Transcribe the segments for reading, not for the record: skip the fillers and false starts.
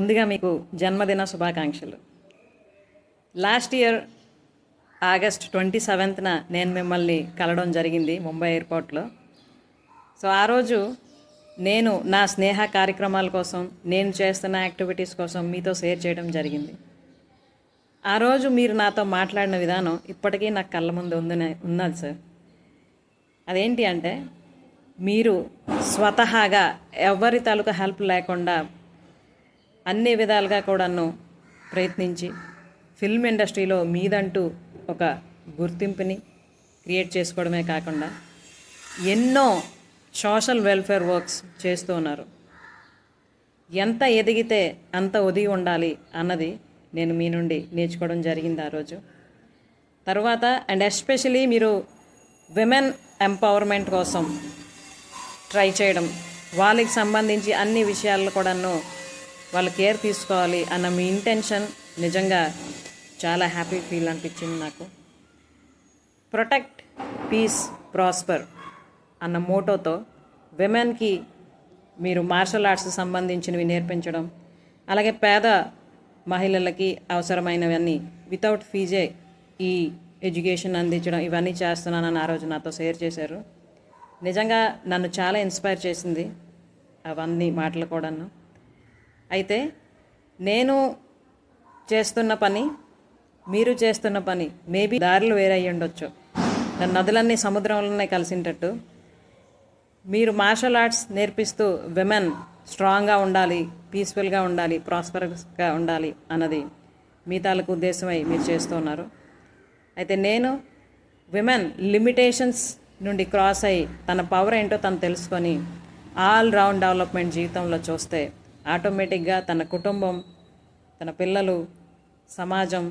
ముందుగా మీకు జన్మదిన శుభాకాంక్షలు. లాస్ట్ ఇయర్ ఆగస్ట్ 27న నేను మిమ్మల్ని కలవడం జరిగింది ముంబై ఎయిర్పోర్ట్లో. సో ఆ రోజు నేను నా స్నేహ కార్యక్రమాల కోసం, నేను చేస్తున్న యాక్టివిటీస్ కోసం మీతో షేర్ చేయడం జరిగింది. ఆ రోజు మీరు నాతో మాట్లాడిన విధానం ఇప్పటికీ నాకు కళ్ళ ముందు ఉన్నది సార్. అదేంటి అంటే, మీరు స్వతహాగా ఎవరి తాలూకా హెల్ప్ లేకుండా అన్ని విధాలుగా కూడాను ప్రయత్నించి ఫిల్మ్ ఇండస్ట్రీలో మీదంటూ ఒక గుర్తింపుని క్రియేట్ చేసుకోవడమే కాకుండా ఎన్నో సోషల్ వెల్ఫేర్ వర్క్స్ చేస్తూ ఉన్నారు. ఎంత ఎదిగితే అంత ఒదిగి ఉండాలి అన్నది నేను మీ నుండి నేర్చుకోవడం జరిగింది ఆ రోజు. తర్వాత అండ్ ఎస్పెషలీ మీరు విమెన్ ఎంపవర్మెంట్ కోసం ట్రై చేయడం, వాళ్ళకి సంబంధించి అన్ని విషయాల్లో కూడాను వాళ్ళు కేర్ తీసుకోవాలి అన్న మీ ఇంటెన్షన్ నిజంగా చాలా హ్యాపీ ఫీల్ అనిపించింది నాకు. ప్రొటెక్ట్, పీస్, ప్రాస్పర్ అన్న మోటోతో విమెన్కి మీరు మార్షల్ ఆర్ట్స్ సంబంధించినవి నేర్పించడం, అలాగే పేద మహిళలకి అవసరమైనవన్నీ వితౌట్ ఫీజే ఈ ఎడ్యుకేషన్ అందించడం, ఇవన్నీ చేస్తున్నానని ఆ రోజు నాతో షేర్ చేశారు. నిజంగా నన్ను చాలా ఇన్స్పైర్ చేసింది అవన్నీ మాటలు కూడాను. అయితే నేను చేస్తున్న పని, మీరు చేస్తున్న పని మేబీ దారులు వేరే అయ్యి ఉండొచ్చు. నదులన్నీ సముద్రంలోనే కలిసింటట్టు మీరు మార్షల్ ఆర్ట్స్ నేర్పిస్తూ విమెన్ స్ట్రాంగ్గా ఉండాలి, పీస్ఫుల్గా ఉండాలి, ప్రాస్పరస్గా ఉండాలి అన్నది మీ తాలూకు ఉద్దేశమై మీరు చేస్తున్నారు. అయితే నేను విమెన్ లిమిటేషన్స్ నుండి క్రాస్ అయ్యి తన పవర్ ఏంటో తను తెలుసుకొని ఆల్ రౌండ్ డెవలప్మెంట్ జీవితంలో చూస్తే ఆటోమేటిక్గా తన కుటుంబం, తన పిల్లలు, సమాజం,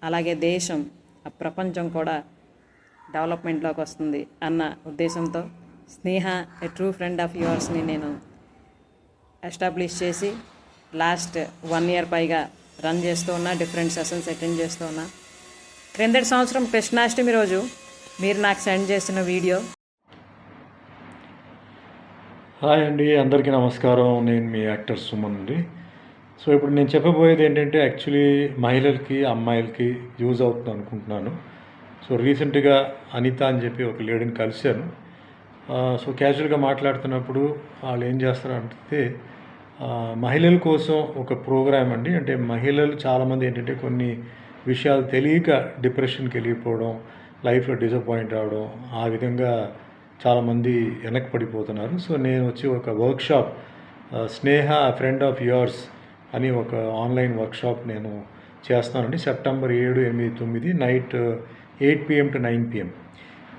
అలాగే దేశం, ఆ ప్రపంచం కూడా డెవలప్మెంట్లోకి వస్తుంది అన్న ఉద్దేశంతో స్నేహ ఏ ట్రూ ఫ్రెండ్ ఆఫ్ యువర్స్ని నేను ఎస్టాబ్లిష్ చేసి లాస్ట్ 1 year పైగా రన్ చేస్తూ ఉన్నా, డిఫరెంట్ సెషన్స్ అటెండ్ చేస్తూ ఉన్నా. క్రిందటి సంవత్సరం కృష్ణాష్టమి రోజు మీరు నాకు సెండ్ చేసిన వీడియో. హాయ్ అండి, అందరికీ నమస్కారం. నేను మీ యాక్టర్ సుమన్ అండి. సో ఇప్పుడు నేను చెప్పబోయేది ఏంటంటే, యాక్చువల్లీ మహిళలకి, అమ్మాయిలకి యూజ్ అవుతుంది అనుకుంటున్నాను. సో రీసెంట్గా అనిత అని చెప్పి ఒక లేడీని కలిశాను. సో క్యాజువల్గా మాట్లాడుతున్నప్పుడు వాళ్ళు ఏం చేస్తారంటే, మహిళల కోసం ఒక ప్రోగ్రామ్ అండి. అంటే మహిళలు చాలామంది ఏంటంటే కొన్ని విషయాలు తెలియక డిప్రెషన్కి వెళ్ళిపోవడం, లైఫ్లో డిసప్పాయింట్ అవ్వడం, ఆ విధంగా చాలామంది వెనక్కి పడిపోతున్నారు. సో నేను వచ్చి ఒక workshop, Sneha friend of yours అని ఒక ఆన్లైన్ వర్క్షాప్ నేను చేస్తానండి. September 7, 8, 9 night 8 PM to 9 PM.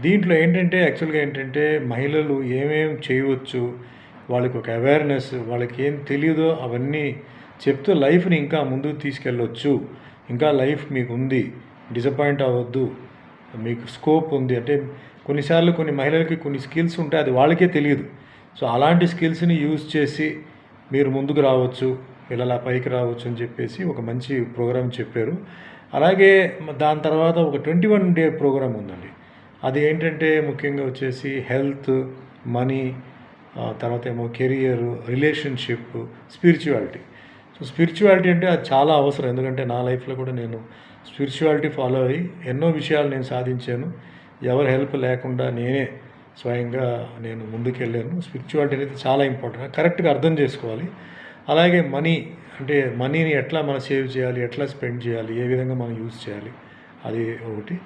దీంట్లో ఏంటంటే యాక్చువల్గా ఏంటంటే మహిళలు ఏమేమి చేయవచ్చు, వాళ్ళకి ఒక అవేర్నెస్, వాళ్ళకి ఏం తెలియదో అవన్నీ చెప్తూ లైఫ్ని ఇంకా ముందుకు తీసుకెళ్ళొచ్చు. ఇంకా లైఫ్ మీకు ఉంది, డిసప్పాయింట్ అవ్వద్దు, మీకు స్కోప్ ఉంది. అంటే కొన్నిసార్లు కొన్ని మహిళలకి కొన్ని స్కిల్స్ ఉంటాయి, అది వాళ్ళకే తెలియదు. సో అలాంటి స్కిల్స్ని యూజ్ చేసి మీరు ముందుకు రావచ్చు, ఇలా పైకి రావచ్చు అని చెప్పేసి ఒక మంచి ప్రోగ్రామ్ చెప్పారు. అలాగే దాని తర్వాత ఒక 21 day ప్రోగ్రామ్ ఉందండి. అది ఏంటంటే ముఖ్యంగా వచ్చేసి హెల్త్, మనీ, తర్వాత ఏమో career, relationship, spirituality. So spirituality అంటే అది చాలా అవసరం. ఎందుకంటే నా లైఫ్లో కూడా నేను స్పిరిచువాలిటీ ఫాలో అయ్యి ఎన్నో విషయాలు నేను సాధించాను. ఎవరి హెల్ప్ లేకుండా నేనే స్వయంగా నేను ముందుకెళ్ళాను. స్పిరిచువాలిటీ అనేది చాలా ఇంపార్టెంట్, కరెక్ట్గా అర్థం చేసుకోవాలి. అలాగే మనీ, అంటే మనీని ఎట్లా మనం సేవ్ చేయాలి, ఎట్లా స్పెండ్ చేయాలి, ఏ విధంగా మనం యూజ్ చేయాలి, అది ఒకటి.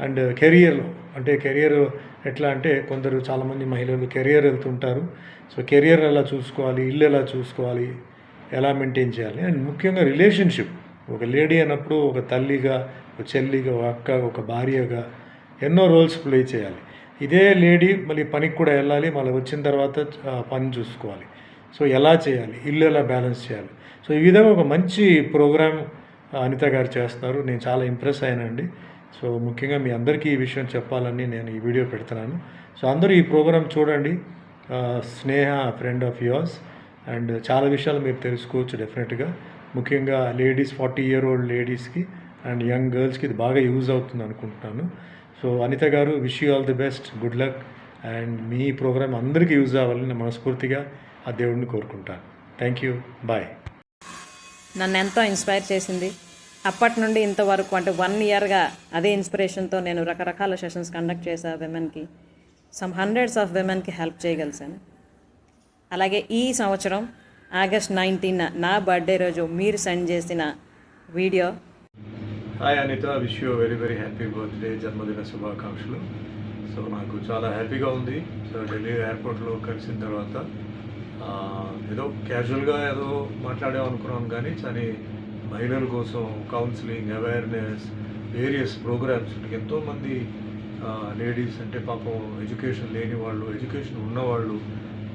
అండ్ కెరియర్, అంటే కెరియర్ ఎట్లా అంటే కొందరు చాలామంది మహిళలు కెరియర్ వెళ్తుంటారు. సో కెరియర్ ఎలా చూసుకోవాలి, ఇల్లు ఎలా చూసుకోవాలి, ఎలా మెయింటైన్ చేయాలి. అండ్ ముఖ్యంగా రిలేషన్షిప్, ఒక లేడీ అన్నప్పుడు ఒక తల్లిగా, ఒక చెల్లిగా, ఒక అక్క, ఒక భార్యగా ఎన్నో రోల్స్ ప్లే చేయాలి. ఇదే లేడీ మళ్ళీ పనికి కూడా వెళ్ళాలి, మళ్ళీ వచ్చిన తర్వాత పని చూసుకోవాలి. సో ఎలా చేయాలి, ఇల్లు ఎలా బ్యాలెన్స్ చేయాలి. సో ఈ విధంగా ఒక మంచి ప్రోగ్రామ్ అనిత గారు చేస్తున్నారు. నేను చాలా ఇంప్రెస్ అయ్యానండి. సో ముఖ్యంగా మీ అందరికీ ఈ విషయం చెప్పాలని నేను ఈ వీడియో పెడుతున్నాను. సో అందరూ ఈ ప్రోగ్రామ్ చూడండి, స్నేహ ఫ్రెండ్ ఆఫ్ యువర్స్. అండ్ చాలా విషయాలు మీరు తెలుసుకోవచ్చు డెఫినెట్గా. ముఖ్యంగా లేడీస్, 40-year-old లేడీస్కి అండ్ యంగ్ గర్ల్స్కి ఇది బాగా యూజ్ అవుతుంది అనుకుంటున్నాను. సో అనిత గారు, wish you all the best, good luck. And మీ ప్రోగ్రామ్ అందరికీ యూజ్ అవ్వాలని మనస్ఫూర్తిగా ఆ దేవుడిని కోరుకుంటాను. Thank you, bye. నన్ను ఎంతో ఇన్స్పైర్ చేసింది. అప్పటి నుండి ఇంతవరకు అంటే 1 ఇయర్గా అదే ఇన్స్పిరేషన్తో నేను రకరకాల సెషన్స్ కండక్ట్ చేశా విమెన్కి. సమ్ హండ్రెడ్స్ ఆఫ్ విమెన్కి హెల్ప్ చేయగలిసాను. అలాగే ఈ సంవత్సరం ఆగస్ట్ 19 నా బర్త్డే రోజు మీరు సెండ్ చేసిన వీడియో. Hi Anitha, wish you very very happy birthday, జన్మదిన శుభాకాంక్షలు. సో నాకు చాలా హ్యాపీగా ఉంది. సో ఢిల్లీ ఎయిర్పోర్ట్లో కలిసిన తర్వాత ఏదో క్యాజువల్గా ఏదో మాట్లాడామనుకున్నాను, కానీ కానీ మహిళల కోసం కౌన్సిలింగ్, అవేర్నెస్, వేరియస్ ప్రోగ్రామ్స్. ఎంతోమంది లేడీస్ అంటే పాపం ఎడ్యుకేషన్ లేని వాళ్ళు, ఎడ్యుకేషన్ ఉన్నవాళ్ళు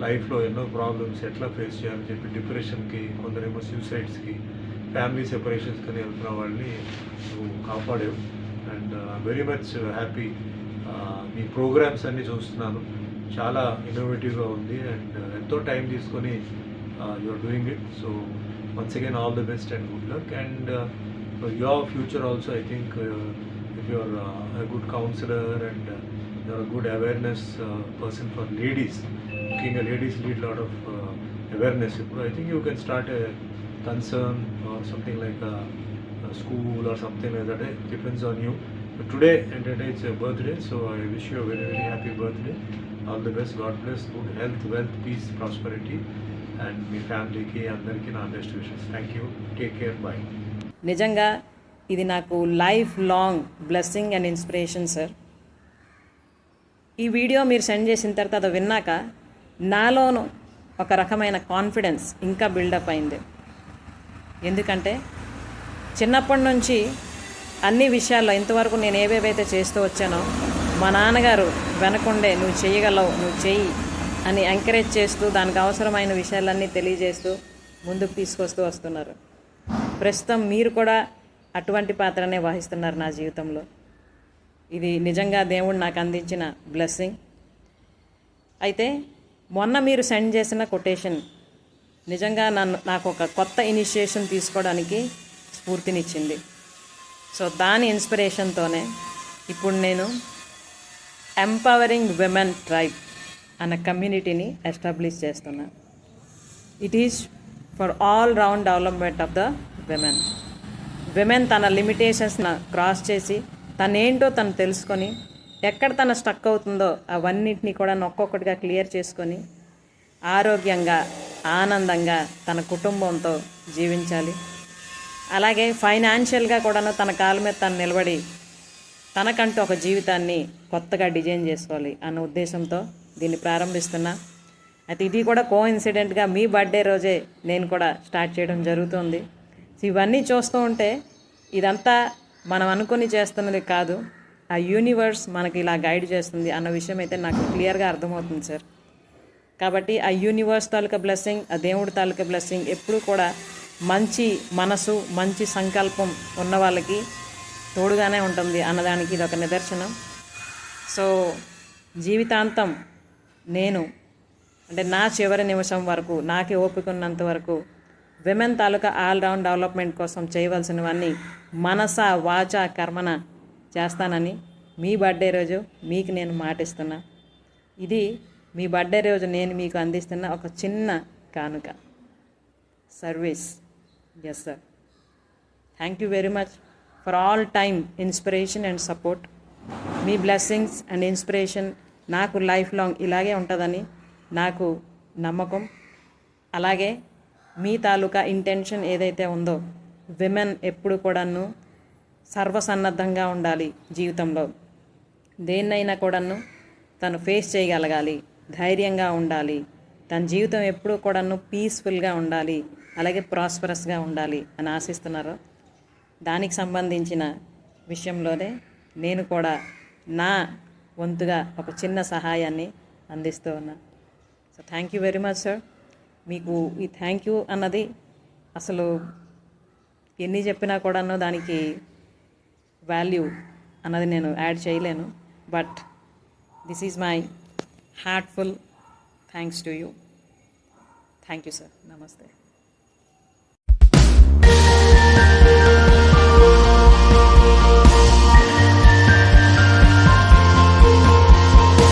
లైఫ్లో ఎన్నో ప్రాబ్లమ్స్ ఎట్లా ఫేస్ చేయాలని చెప్పి డిప్రెషన్కి, కొందరేమో సూసైడ్స్కి, ఫ్యామిలీ సెపరేషన్స్ కానీ వెళ్తున్న వాళ్ళని నువ్వు కాపాడావు. And very much happy. మీ ప్రోగ్రామ్స్ అన్నీ చూస్తున్నాను, చాలా ఇన్నోవేటివ్గా ఉంది అండ్ ఎంతో టైం తీసుకొని you are doing it. So once again all the best and good luck. And your future also I think if you are a good counselor and you are a good awareness person for ladies, looking at ladies need a lot of awareness. I think you can start a concern or something like a school or something like that. It depends on you. But today and today it's your birthday, so I wish you a very very happy birthday. All the best. God bless. Good health, wealth, peace, prosperity, and మీ ఫ్యామిలీకి అందరికీ నా best wishes. Thank you. Take care. Bye. నిజంగా ఇది నాకు life long blessing and inspiration sir. ఈ video మీరు send చేసిన తర్వాత అది విన్నాక నాలోనూ ఒక రకమైన కాన్ఫిడెన్స్ ఇంకా బిల్డప్ అయింది. ఎందుకంటే చిన్నప్పటి నుంచి అన్ని విషయాల్లో ఇంతవరకు నేను ఏవేవైతే చేస్తూ వచ్చానో మా నాన్నగారు వెనకుండే నువ్వు చేయగలవు, నువ్వు చెయ్యి అని ఎంకరేజ్ చేస్తూ దానికి అవసరమైన విషయాలన్నీ తెలియజేస్తూ ముందుకు తీసుకొస్తూ వస్తున్నారు. ప్రస్తుతం మీరు కూడా అటువంటి పాత్రనే వహిస్తున్నారు నా జీవితంలో. ఇది నిజంగా దేవుడు నాకు అందించిన బ్లెస్సింగ్. అయితే మొన్న మీరు సెండ్ చేసిన కొటేషన్ నిజంగా నాకు ఒక కొత్త ఇనిషియేషన్ తీసుకోవడానికి స్ఫూర్తినిచ్చింది. సో దాని ఇన్స్పిరేషన్తోనే ఇప్పుడు నేను ఎంపవరింగ్ విమెన్ ట్రైబ్ అన్న కమ్యూనిటీని ఎస్టాబ్లిష్ చేస్తున్నాను. It is for all round development of the women తన లిమిటేషన్స్ని క్రాస్ చేసి తనేంటో తను తెలుసుకొని ఎక్కడ తన స్టక్ అవుతుందో అవన్నిటినీ కూడా ఒక్కొక్కటిగా క్లియర్ చేసుకొని ఆరోగ్యంగా, ఆనందంగా తన కుటుంబంతో జీవించాలి. అలాగే ఫైనాన్షియల్గా కూడాను తన కాళ్ళ మీద తను నిలబడి తనకంటూ ఒక జీవితాన్ని కొత్తగా డిజైన్ చేసుకోవాలి అన్న ఉద్దేశంతో దీన్ని ప్రారంభిస్తున్నా. అయితే ఇది కూడా కోఇన్సిడెంట్గా మీ బర్త్డే రోజే నేను కూడా స్టార్ట్ చేయడం జరుగుతుంది. ఇవన్నీ చూస్తూ ఉంటే ఇదంతా మనం అనుకుని చేస్తున్నది కాదు, ఆ యూనివర్స్ మనకి ఇలా గైడ్ చేస్తుంది అన్న విషయం అయితే నాకు క్లియర్గా అర్థమవుతుంది సార్. కాబట్టి ఆ యూనివర్స్ తాలూకా బ్లెస్సింగ్, ఆ దేవుడి తాలూకా బ్లెస్సింగ్ ఎప్పుడూ కూడా మంచి మనసు, మంచి సంకల్పం ఉన్న వాళ్ళకి తోడుగానే ఉంటుంది అన్నదానికి ఇది ఒక నిదర్శనం. సో జీవితాంతం నేను అంటే నా చివరి నిమిషం వరకు నాకే ఓపిక ఉన్నంత వరకు విమెన్ తాలూకా ఆల్రౌండ్ డెవలప్మెంట్ కోసం చేయవలసినవన్నీ మనస, వాచ, కర్మన చేస్తానని మీ బర్త్డే రోజు మీకు నేను మాటిస్తున్నా. ఇది మీ బర్త్డే రోజు నేను మీకు అందిస్తున్న ఒక చిన్న కానుక, service. Yes sir. Thank you very much for all time inspiration and support. మీ బ్లెస్సింగ్స్ అండ్ ఇన్స్పిరేషన్ నాకు లైఫ్ లాంగ్ ఇలాగే ఉంటుందని నాకు నమ్మకం. అలాగే మీ తాలూకా ఇంటెన్షన్ ఏదైతే ఉందో, విమెన్ ఎప్పుడు కూడాను సర్వసన్నద్ధంగా ఉండాలి జీవితంలో. దేన్నైనా కూడాను తను ఫేస్ చేయగలగాలి, ధైర్యంగా ఉండాలి, తన జీవితం ఎప్పుడూ కూడాను పీస్ఫుల్గా ఉండాలి, అలాగే ప్రాస్పరస్గా ఉండాలి అని ఆశిస్తున్నారు. దానికి సంబంధించిన విషయంలోనే నేను కూడా నా వంతుగా ఒక చిన్న సహాయాన్ని అందిస్తూ ఉన్నా. So thank you very much sir. మీకు ఈ థ్యాంక్ యూ అన్నది అసలు ఎన్ని చెప్పినా కూడాను దానికి వాల్యూ అన్నది నేను యాడ్ చేయలేను. But this is my heartful thanks to you. Thank you sir. నమస్తే.